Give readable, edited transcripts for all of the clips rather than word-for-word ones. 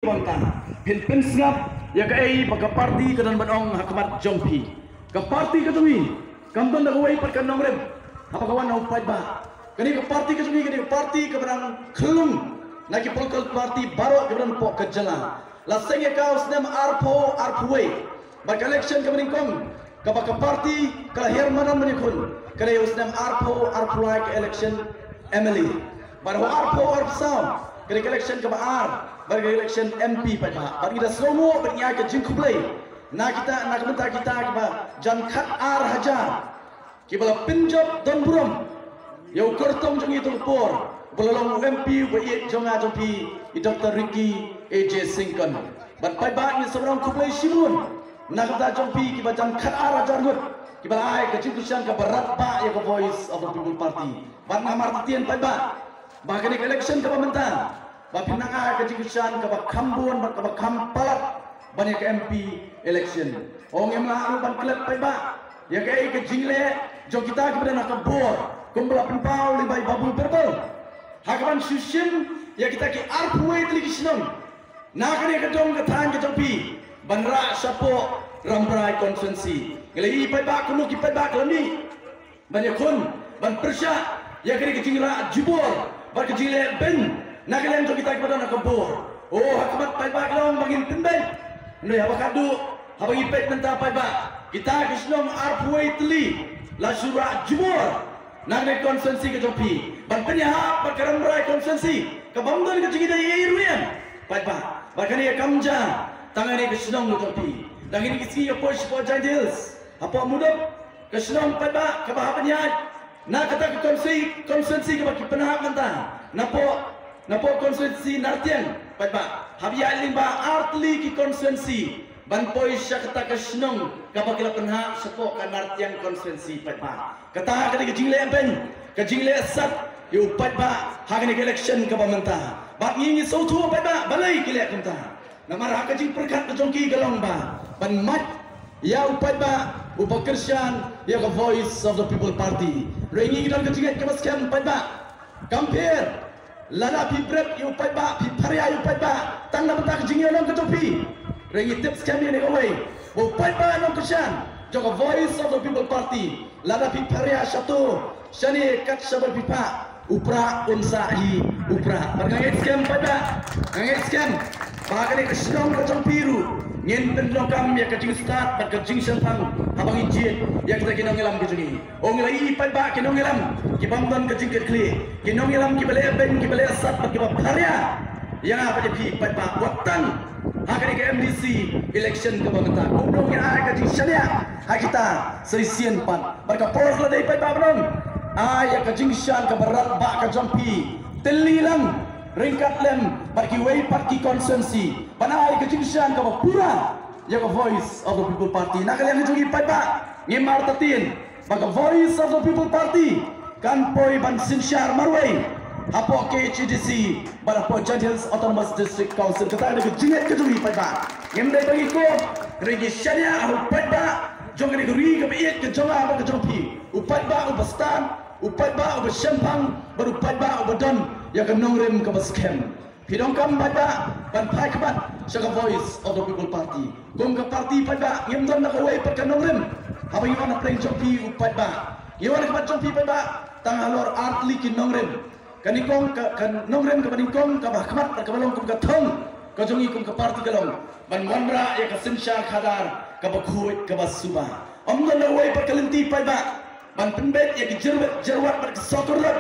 bangka pin sngap ya ka ai baka parti ka dan banong hakmat jongpi ka parti ka tumi kamton da wai pat ka nongrem apa kawan nau pai ba kani ka parti ka tumi kani parti ka barang khlung naki political party baro ka barang pok ka jala la senge ka usnem arpoi ba election ka baringkong ka baka parti ka her manam manikun kani usnem arpoi ka election emily bar arpo arpsam kani election ka ba bagi election MP pada bagi dah semua berniaga ke jingkuplay nak bentar kita kiba jan khat ar hajar kibala pinjab don buram yau kertong jong itu por belalong MP bagi jonga jopi Dr. Ricky AJ Singkon bat pai ba ni seorang kuplay simun nak bentar jopi kiba jan khat ar hajar gut kibala ai ke jingkusian ke berat ba ya ke Voice of the People Party bat namar tien pai ba bagi election ke bentar bapin nanga kejikusan kabak kambuan kabak kampalat banyak MP election ong em lalu ban kelep pai ba ya kai ke jingle jo kita kepada nak bor kumbla pimpau libai babu berbel hakaban susin ya kita ki arpuai tli kisnom nakane ke dong ke tang ke jopi banra sapo rambrai konsensi ngelai pai ba kuno ki pai ba kelani banyak kun ban persya ya kai ke jingle jubor ban ke jingle ben nak kalian tu kita kepada nak kebur. Oh, hakmat pai ba kelong bangin tembei. Noi apa kadu, apa ipet mentah pai ba. Kita kisnom arpuai teli, la surah jumur. Nak ne konsensi ke jopi. Ban penyahap perkara merai konsensi. Kebanggan ke cingida iruan. Pai ba. Bahkan ia kamja. Tangan ni kisnom ke jopi. Dan ini kisi ya push for jadils. Apa mudah kisnom pai ba kebahagiaan. Nak kata konsensi ke bagi penahap mentah. Napo konsensi nartian pai ba habia limba artli ki konsensi ban poi syakta kasnong kapakila penha sepo kan nartian konsensi pai ba kata kali ke jingle ben ke jingle sat yu pai ba hagani election ka pamenta bat ngi sautu pai ba balai kile kunta namar ha ka jing perkat ke jongki galong ba ban mat ya pai ba upakersyan ya ka Voice of the People Party rengi dan ke jingle ke baskem pai ba compare lada pi bread yu pai ba pi paria yu pai ba tang na bentak jingi long ke topi rengi tips kami ni away bo pai ba long kesyan joka Voice of the People Party lada pi paria satu shani kat sabar pipa upra unsahi upra bergangai scam pai ba ngai scam bagani ke silong ke tompiru ngin pendokam ya ke jing start ke jing sempang abang ijit ya kita kinong ngelam ke jingi ong ngelai pai ba kinong ngelam ki bamban ke jing ke kli kinong ngelam ki bale ben ki bale sat ki paria ya apa je pai ba watan hakani ke MDC election ke bamta kumdong ya ke jing shalia ha kita seisian pan barka poros la dai pai ba bron ya ke jing shan ke berat ba ke jampi telilang ringkat lem bagi way parti konsensi panai ke jingshan ka pura ya ka Voice of the People Party nak kalian jungi pai ba ngimar tatin bagi Voice of the People Party kan poi ban sinsyar marwai hapo ke HDC pada po Jadils Autonomous District Council kata ada ke jinget ke jungi pai ba ngimdai bagi ko regi syariah hu pai ba jong ni guri ke biit ke jonga ba ke jompi upai ba ubastan upai ba ubasyampang baru upai ba ubadon ya ke nongrem ke baskem pidong kam pada ban pai kebat syaka Voice of the People Party gom ke parti pada ngem don nak away per ke nongrem apa you want playing jopi upat ba you want kebat jopi pada tang alor artli ki nongrem kanikong ke nongrem ke baningkong ke bahkamat ke balong ke thong ke jongi ke parti kelong ban mandra ya ke sinsha khadar ke bakhuit ke basuba om don away per kelenti pada ban penbet ya ke jerwat per ke sotorot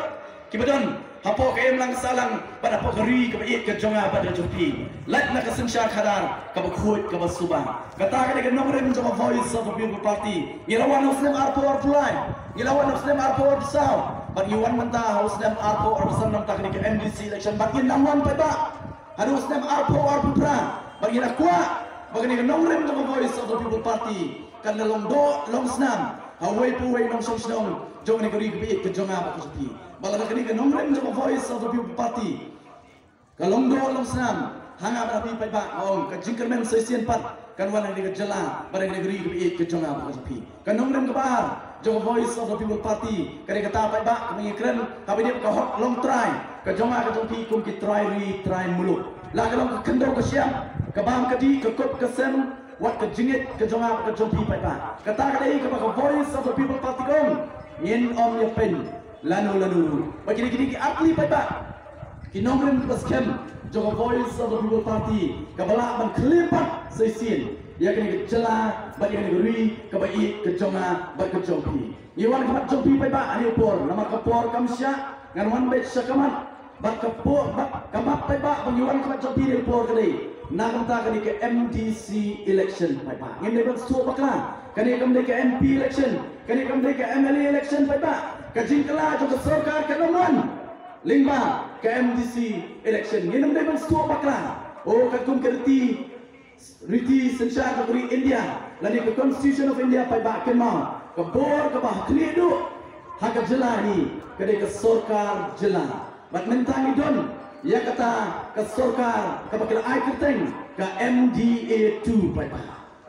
kibadon hapo ke emlang salang pada hapo keri ke bait ke jonga pada jopi lat na ke sinsha khadar ke bakhut ke basuba kata ke nomrem joma Voice of the People Party ngelawan muslim arpo arpulai ngelawan muslim arpo arsau bagi wan mentah muslim arpo arsam nam tak ke MDC election bagi namwan pada harus muslim arpo arpura bagi nak kuat bagi ke nomrem joma Voice of the People Party kan long do long snam away puway nong song snong jong ni keri ke bait ke jonga pada jopi balas kini ke nomrem joma Voice of the People Party kalong do long snam hanga berapi pai ba ong ke jingkermen sesian pat kan wan ni ke jela pada negeri ke bait ke jonga pada jopi kan nomrem ke bahar joma Voice of the People Party kare kata pai ba ke mengikren tapi dia ke hot long try ke jonga ke jopi kum ki try muluk la kalong ka kendo ka siam ka bam ka di ka kop ka sem wat ka jingit ka jonga ka jompi pai ba kata ka dei ka ba voice of the people party gong ngin om ya pen lanu bagi gini atli pai ba kinongren pas kem jonga voice of the people party ka bala ban klipat seisin ya kini jela bagi kini guri ka bai ka jonga ba ka jompi iwan ka jompi pai ba ani upor nama ka por kamsya ngan wan bet sakamat bat ka por bat kamat pai ba bagi iwan ka jompi ni upor ka dei nakam ta kani ke MDC election pai ba ngin ne ban su bakla kani kam ne ke MP election kani kam ne ke MLA election pai ba ka jingkala jo ka sarkar ka nomon lingba ke MDC election ngin ne ban su bakla o ka kum kerti riti sensar ka kuri India lani ke constitution of India pai ba ke mau ka bor ka ba kli du ha ka jelani kani ke sarkar jela bat mentang idon ya kata ke sorkar ke bakal ai kerteng ke MDA 2 pai ba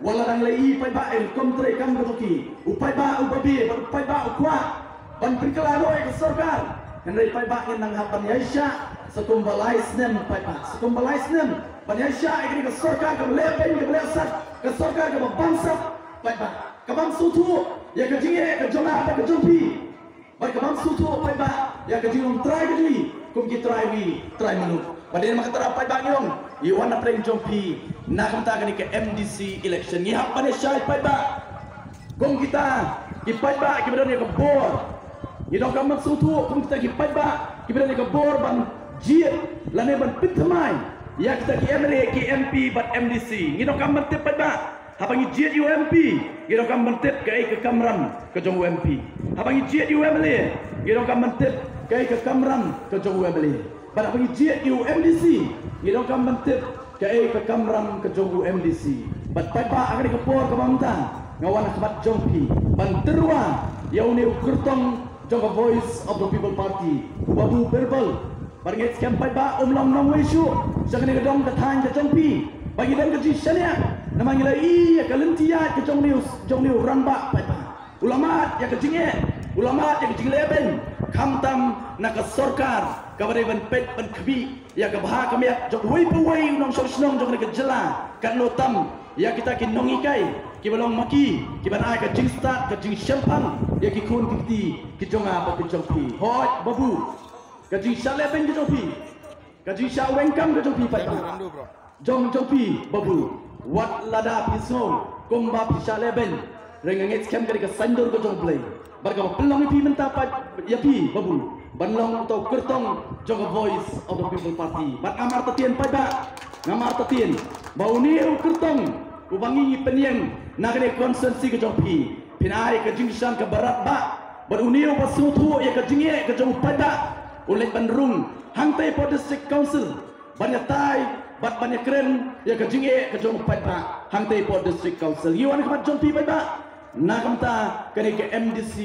wala dang lei pai ba el kontre kam ke upai ba ubabi upai ba ukwa ban prikala roi ke sorkar kan rei pai ba nang hapan yaisha sekumbalais nem pai ba sekumbalais nem ban yaisha ini ke sorkar ke leben ke belesat ke sorkar ke bangsa pai ba ke bangsu tu ya ke jinge ke jonga ke jompi ba ke bangsu tu pai ba ya ke jingong try ke di kum ki try manu badin maka terapai bangyong iwan na preng jompi nak mta kani ke MDC election ni hap pane syai pai ba kum kita ki pai ba ki bedan ke bor ni dong kam sutu kum kita ki pai ba ki bedan ke bor ban jiet lane ban pitmai ya kita ki MLA ki MP bat MDC ni dong kam tep pai ba habangi jiet UMP ni dong kam tep ke kamram ke jong UMP habangi jiet UMLA ni dong kam tep kay ke kamram ke jong UMLA pada bagi jiat UMDC ngidong kam mentip kay ke kamram ke jong UMDC bat pai ba akan ke por ke bangta ngawan khmat jongpi ban terwa yauni ukurtong jong voice of the people party babu berbal barngit skam pai ba omlong nong wisu sakane ke dong ke thang ke jongpi bagi dan ke jisania namang ila iya ke lentia ke jong niu ramba pai ba ulama ya ke jinge ulama ya ke jingleben kamtam nak sorkar kabare ban pet ban kbi ya ka bha kam ya jok wei pewei nong so snong jok ke jela kan lotam ya kita ki nongi kai ki balong maki ki ban ai ka jing start ka jing champagne ya ki kun kiti ki jonga ba ki jongpi hoi babu ka jing shale ben ki jongpi ka jing sha wengkam ka jongpi pai jong jongpi babu wat lada pisong komba pisale ben rengangit kem ka sandur ka jong play barka pelong pi menta pa yapi babu banlong to kertong jong voice of the people party bat amar tatien pai ba ngamar tatien bau ni kertong ubangi penyen nagre konsensi ke jong pi pinai ke jingsan ke barat ba beruniu basutu ya ke jingie ke jong pai ba oleh bandrung hangtai po district council banyak tai bat banyak keren ya ke jingie ke jong pai ba hangtai po district council yuan ke jong pi pai ba nakamta kani ke MDC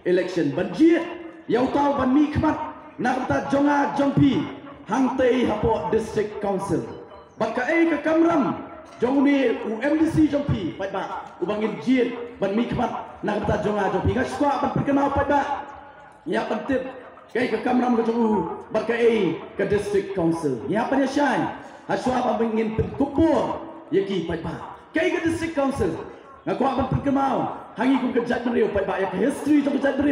election banjir yang tahu ban mi khmat nakamta jonga jompi hangtei hapo district council baka ke kamram jongni MDC jompi pai ba ubangin jir ban mi khmat nakamta jonga jompi ngaswa ban perkenal pai ba ya pentip ke kamram ke jongu baka ke district council ya pa syai haswa bangin kupur yaki pai ba ke district council ngaku abang perkemau hangi ku kejat meriu pai ba ya history jong kejat meriu